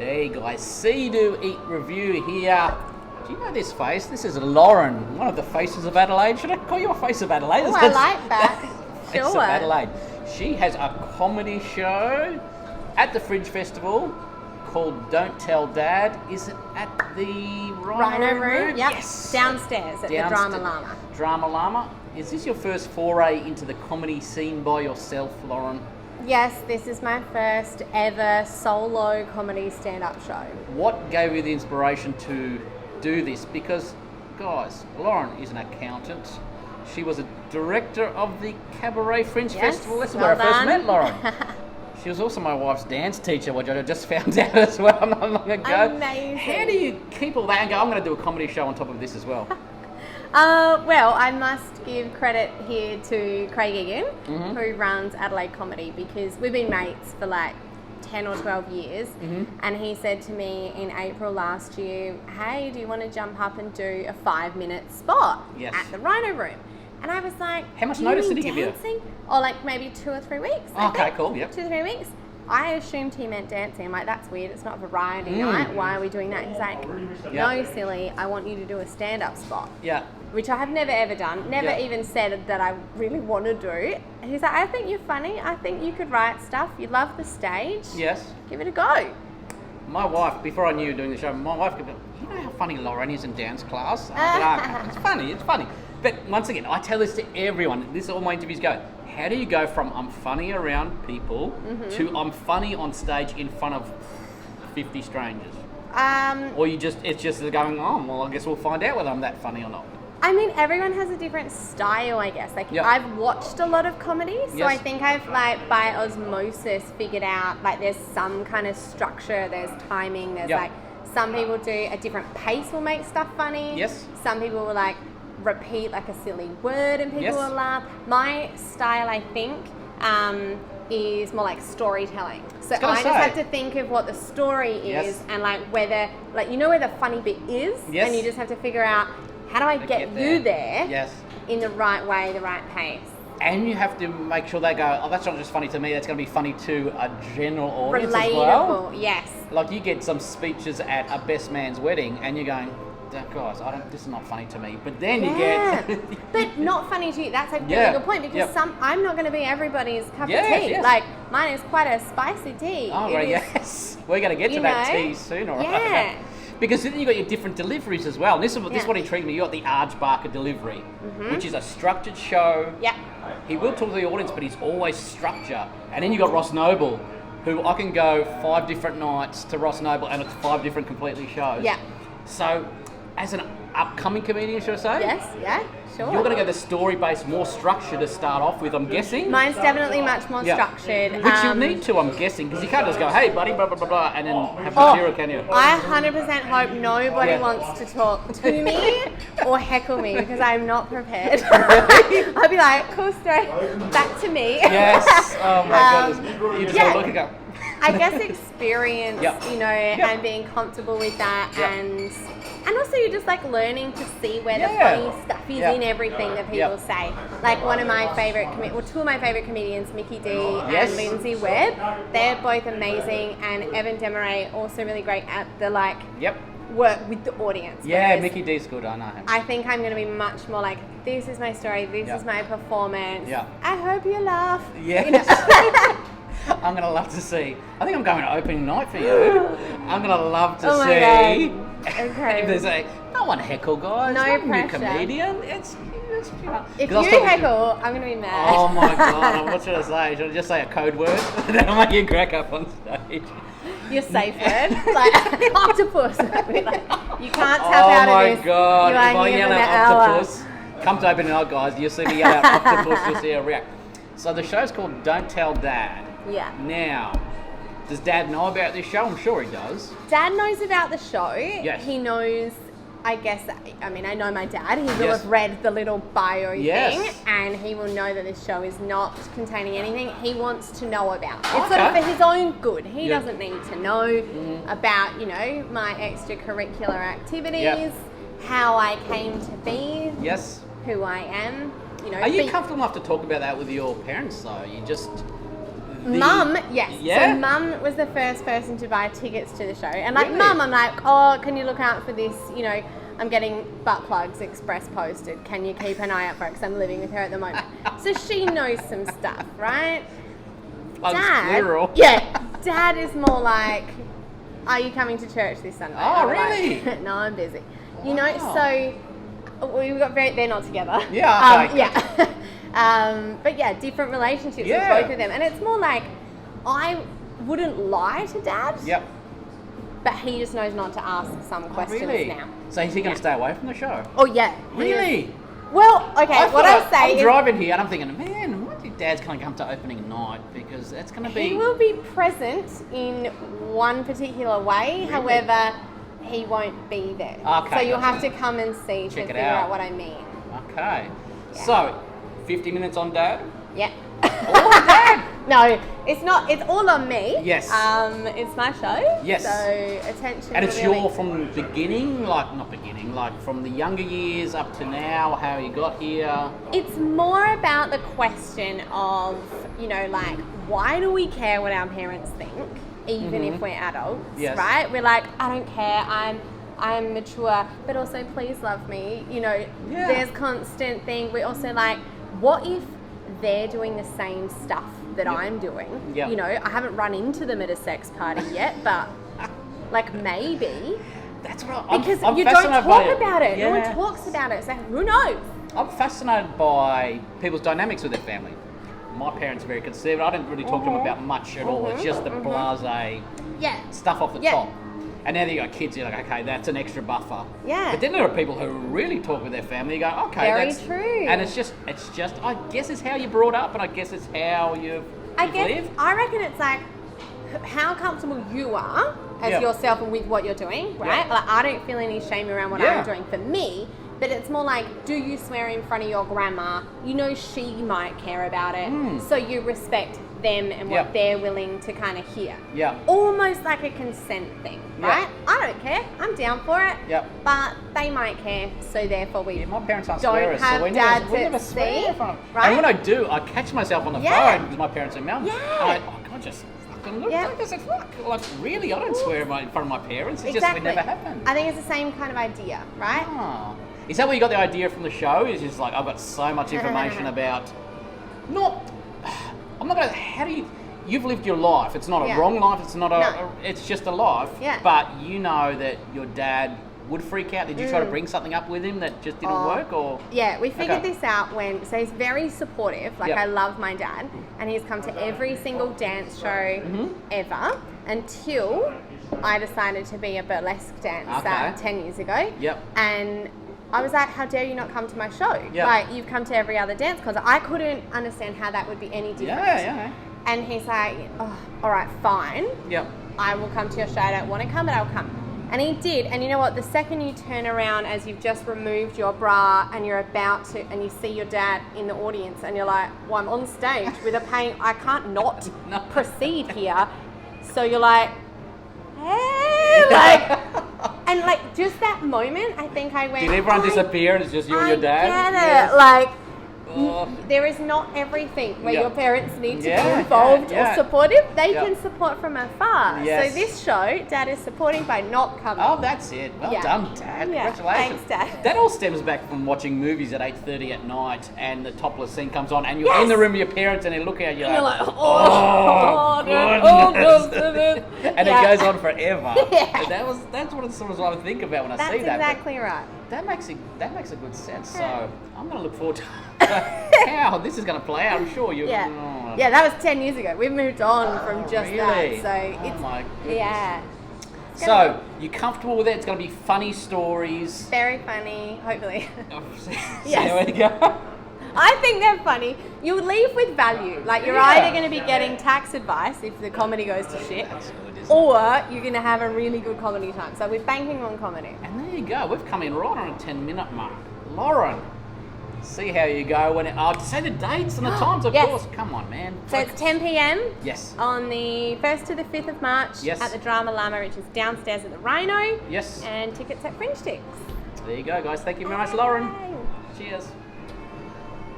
Hey guys, Seedoeatreview here. Do you know this face? This is Lauren, one of the faces of Adelaide. Should I call you a face of Adelaide? Oh, I like that. Face of Adelaide. She has a comedy show at the Fringe Festival called Don't Tell Dad. Is it at the Rhino Room? Yep. Yes. Downstairs at the Drama Llama. Drama Llama. Is this your first foray into the comedy scene by yourself, Lauren? Yes, this is my first ever solo comedy stand-up show. What gave you the inspiration to do this? Because, guys, Lauren is an accountant. She was a director of the Cabaret Fringe Festival. That's where I first met Lauren. She was also my wife's dance teacher, which I just found out as well not long ago. Amazing. How do you keep all that and go, I'm going to do a comedy show on top of this as well? Well, I must give credit here to Craig Egan, who runs Adelaide Comedy, because we've been mates for like 10 or 12 years. And he said to me in April last year, hey, do you want to jump up and do a 5-minute spot at the Rhino Room? And I was like, how much notice did he give you? Or like maybe 2 or 3 weeks. Okay, cool, yep. 2 or 3 weeks. I assumed he meant dancing. I'm like, that's weird. It's not variety night. Why are we doing that? He's like, no, silly. I want you to do a stand-up spot. Yeah. Which I have never ever done. Never even said that I really want to do. He's like, I think you're funny. I think you could write stuff. You love the stage. Yes. Give it a go. My wife, before I knew you were doing the show, my wife could go, you know how funny Lauren is in dance class? It's funny, it's funny. But once again, I tell this to everyone. This is all my interviews go. How do you go from I'm funny around people to I'm funny on stage in front of 50 strangers? Or it's just going, oh, well, I guess we'll find out whether I'm that funny or not. I mean, everyone has a different style, I guess. Like, I've watched a lot of comedy, so I think I've, like, by osmosis figured out, like, there's some kind of structure, there's timing, there's, like, some people do a different pace will make stuff funny. Yes. Some people will, like, repeat, like, a silly word and people will laugh. My style, I think, is more like storytelling. So I just have to think of what the story is and, like, whether, like, you know where the funny bit is? And you just have to figure out, how do I get you there in the right way, the right pace? And you have to make sure they go, oh, that's not just funny to me, that's going to be funny to a general audience as well. Relatable, yes. Like you get some speeches at a best man's wedding and you're going, guys, this is not funny to me. But then you get... But not funny to you, that's a really good point, because I'm not going to be everybody's cup of tea. Like, mine is quite a spicy tea. Oh, right, yes. We're going to get to that tea sooner, right? Because then you've got your different deliveries as well. And this is what intrigued me. You got the Arj Barker delivery, which is a structured show. Yeah. He will talk to the audience, but he's always structure. And then you got Ross Noble, who I can go 5 different nights to Ross Noble, and it's 5 different completely shows. Yeah. So, as an upcoming comedian, should I say? Yes, yeah, sure. You're going to go the story-based, more structure to start off with, I'm guessing? Mine's definitely much more structured. Which you need to, I'm guessing, because you can't just go, hey, buddy, blah, blah, blah, blah, and then have material, can you? I 100% hope nobody wants to talk to me or heckle me, because I'm not prepared. I'll be like, cool story, back to me. Yes, oh my goodness. You just got to look and go. I guess experience, you know, and being comfortable with that, and also you're just like learning to see where the funny stuff is in everything that people say. Like one of my favourite, two of my favourite comedians, Mickey D and Lindsay Webb, they're both amazing, and Evan Demaray also really great at the work with the audience. Yeah, Mickey D's good, I know him. I think I'm going to be much more like, this is my story, this is my performance. I hope you laugh. Yes. You know? I'm going to love to see. I think I'm going to opening night for you. I'm going to love to see. Okay. If there's no one heckle, guys. No I'm pressure. a new comedian. It's if you heckle, I'm going to be mad. Oh my God. What should I say? Should I just say a code word? Then I'll make you crack up on stage. Your safe word? Like, octopus. You can't tap out of this. Oh my God. If I yell out octopus, come to opening night, guys. You'll see me yell out octopus. You'll see a react. So the show's called Don't Tell Dad. Yeah. Now, does Dad know about this show? I'm sure he does. Dad knows about the show. Yes. He knows, I guess, I mean, I know my dad. He will have read the little bio thing, and he will know that this show is not containing anything he wants to know about. It's sort of for his own good. He doesn't need to know about, you know, my extracurricular activities, how I came to be, who I am. You know, are you comfortable enough to talk about that with your parents, though? You just... Mum, yes. Yeah? So Mum was the first person to buy tickets to the show. And like, Really? Mum, I'm like, oh, can you look out for this? You know, I'm getting butt plugs express posted. Can you keep an eye out for it? Because I'm living with her at the moment. So she knows some stuff, right? Plugs Dad, plural. yeah. Dad is more like, are you coming to church this Sunday? Oh, I'm really? Like, no, I'm busy. You know, Wow. so we've got they're not together. Yeah, okay. Yeah. But yeah, different relationships Yeah. with both of them. And it's more like, I wouldn't lie to Dad, Yep. but he just knows not to ask some questions Really? now. So is he going to stay away from the show? Oh, yeah. he is. Really? Well, okay, what I'll say I'm is driving here and I'm thinking, man, what if Dad's going to come to opening night? Because it's going to be... he will be present in one particular way, Really? however, he won't be there. Okay, So you'll gotcha. have to come and see to Check it figure out. out what I mean. Okay. Yeah. So, 50 minutes on Dad? Yeah. All on Dad? No, it's not. It's all on me. Yes. It's my show. Yes. So attention. And it's really- your from the beginning, like from the younger years up to now, how you got here. It's more about the question of, you know, like, why do we care what our parents think, even if we're adults, Yes. right? We're like, I don't care. I'm mature, but also please love me. You know, Yeah. there's constant thing. We're also like, what if they're doing the same stuff that I'm doing? Yep. You know, I haven't run into them at a sex party yet, but like maybe. That's what I'm Because I'm you don't fascinated by talk about it. No one Yeah. talks about it. So who knows? I'm fascinated by people's dynamics with their family. My parents are very conservative. I didn't really talk to them about much at all. It's just the blasé Yeah. stuff off the Yeah. top. And now that you got kids, you're like, okay, that's an extra buffer. Yeah. But then there are people who really talk with their family. You go, okay, Very that's true. And it's just, I guess it's how you're brought up, and I guess it's how you've lived. I reckon it's like how comfortable you are as Yeah. yourself and with what you're doing, right? Yeah. Like I don't feel any shame around what Yeah. I'm doing for me, but it's more like, do you swear in front of your grandma? You know she might care about it, so you respect them and what Yep. they're willing to kind of hear. Yeah. Almost like a consent thing, Yeah. right? I don't care. I'm down for it. Yep. But they might care, so therefore we Yeah, my parents aren't don't swearers, have so we dads never, we at never swear sea, in front of- right? And when I do, I catch myself on the Yeah. phone because my parents are mum. Yeah. I'm like, oh, can I just fucking look Yeah. like this? Fuck. Like, really? I don't swear in front of my parents. It's just, it never happened. I think it's the same kind of idea, right? Oh. Is that where you got the idea from the show? Is just like, I've got so much information about, I'm not going to, how do you, you've lived your life. It's not a Yeah. wrong life. It's not No. it's just a life. Yeah. But you know that your dad would freak out. Did you try to bring something up with him that just didn't work, or? Yeah, we figured Okay. this out so he's very supportive. Like, Yep. I love my dad, and he's come to every single dance show Mm-hmm. ever until I decided to be a burlesque dancer Okay. 10 years ago. Yep. And I was like, how dare you not come to my show? Yep. Like, you've come to every other dance concert. I couldn't understand how that would be any different. Yeah. And he's like, oh, all right, fine. Yep. I will come to your show. I don't want to come, but I'll come. And he did. And you know what? The second you turn around as you've just removed your bra and you're about to, and you see your dad in the audience and you're like, well, I'm on stage with a pain. I can't not No. proceed here. So you're like, hey, like, and like just that moment, I think I went. Did everyone I disappear and it's just you and your dad? I get it. Yes. Like, Oh. there is not everything where Yeah. your parents need to Yeah, be involved yeah. or supportive. They Yeah. can support from afar. Yes. So this show, Dad is supporting by not coming. Oh, that's it. Well Yeah. done, Dad. Yeah. Congratulations. Thanks, Dad. That all stems back from watching movies at 8:30 at night and the topless scene comes on and you're Yes. in the room with your parents and they look at you And you're like, like, oh, goodness. And Yeah. it goes on forever. Yeah. That's what it's sort of what I think about when I That's see that. But exactly right. that makes a good sense. So Yeah. I'm going to look forward to how this is going to play out. I'm sure you. Yeah. Oh, Yeah, that was 10 years ago. We've moved on from just really? that. So Oh it's, my goodness. yeah. So you're comfortable with it? It's going to be funny stories. Very funny, hopefully. See Yes. how we go. I think they're funny. You leave with value. Like, you're Yeah. either going to be getting tax advice if the comedy goes to shit, That's good, isn't it? or you're going to have a really good comedy time. So we're banking on comedy. And there you go. We've come in right on a 10-minute mark. Lauren, see how you go when say the dates and the times, of Yes. course. Come on, man. So it's 10 p.m. Yes. on the 1st to the 5th of March Yes. at the Drama Llama, which is downstairs at the Rhino. Yes. And tickets at Fringe Sticks. There you go, guys. Thank you very much, Lauren. Bye. Cheers.